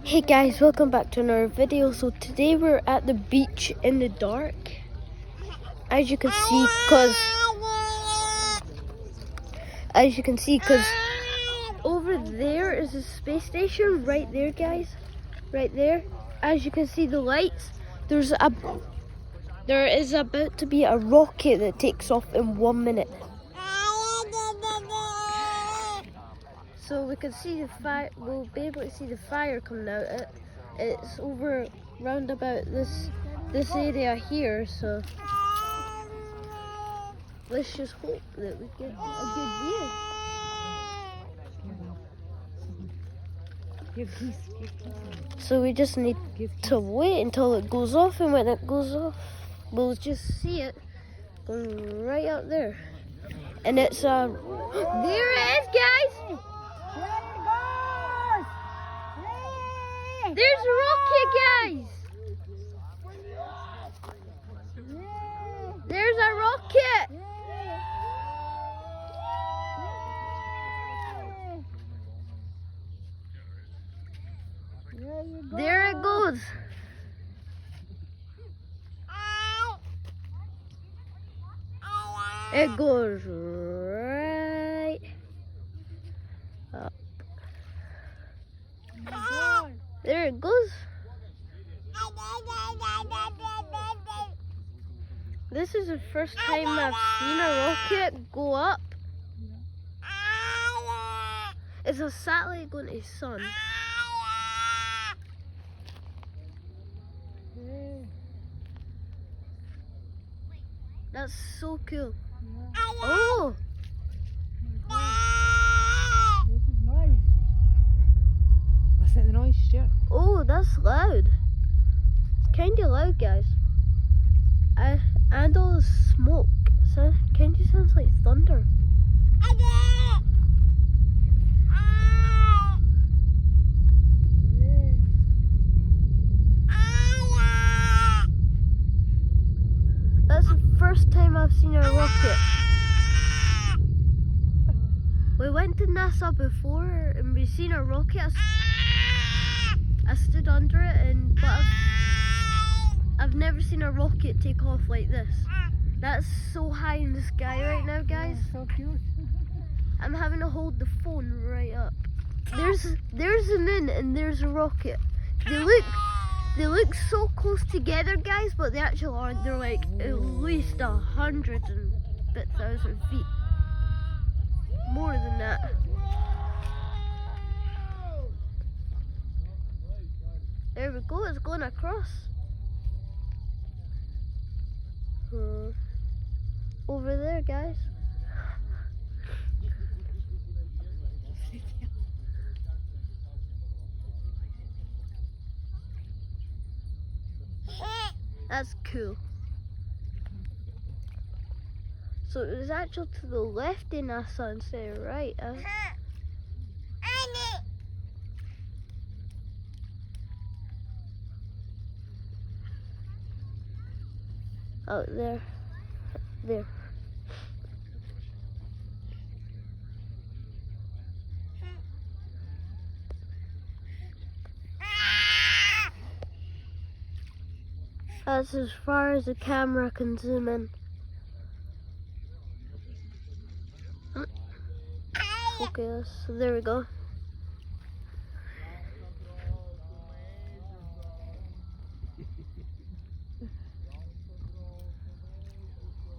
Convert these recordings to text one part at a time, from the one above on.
Hey guys, welcome back to another video. So today we're at the beach in the dark. As you can see, cause over there is a space station right there, guys. Right there. As you can see the lights, there is about to be a rocket that takes off in 1 minute. So we can see the fire. We'll be able to see the fire coming out. It's over round about this area here. So let's just hope that we get a good view. So we just need to wait until it goes off, and when it goes off, we'll just see it going right out there. And it's there it is, guys. There's a rocket, guys! There's a rocket! There it goes! It goes right up. There it goes. This is the first time I've seen a rocket go up. It's a satellite going to the sun. That's so cool. Oh! What's the noise, Stuart? Oh, that's loud. It's kind of loud, guys. And all the smoke. So kind of sounds like thunder. That's the first time I've seen a rocket. We went to NASA before and we seen a rocket. I stood under it, but I've never seen a rocket take off like this. That's so high in the sky right now, guys. So cute. I'm having to hold the phone right up. There's the moon and there's a rocket. They look so close together, guys, but they actually aren't. They're like at least 100,000 feet. More than that. There we go, it's going across. Over there, guys. That's cool. So it was actually to the left in NASA instead of right. Out there. There. That's as far as the camera can zoom in. Focus. So there we go.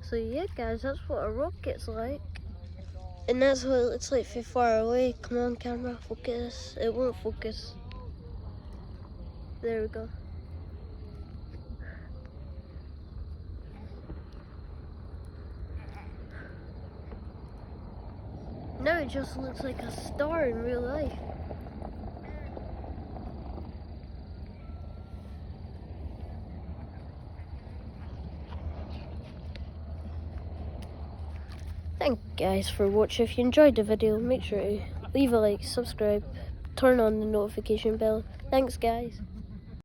So yeah, guys, that's what a rocket's like. And that's what it looks like from far away. Come on, camera, focus. It won't focus. There we go. Now it just looks like a star in real life. Thank you guys for watching. If you enjoyed the video, make sure to leave a like, subscribe, turn on the notification bell. Thanks, guys.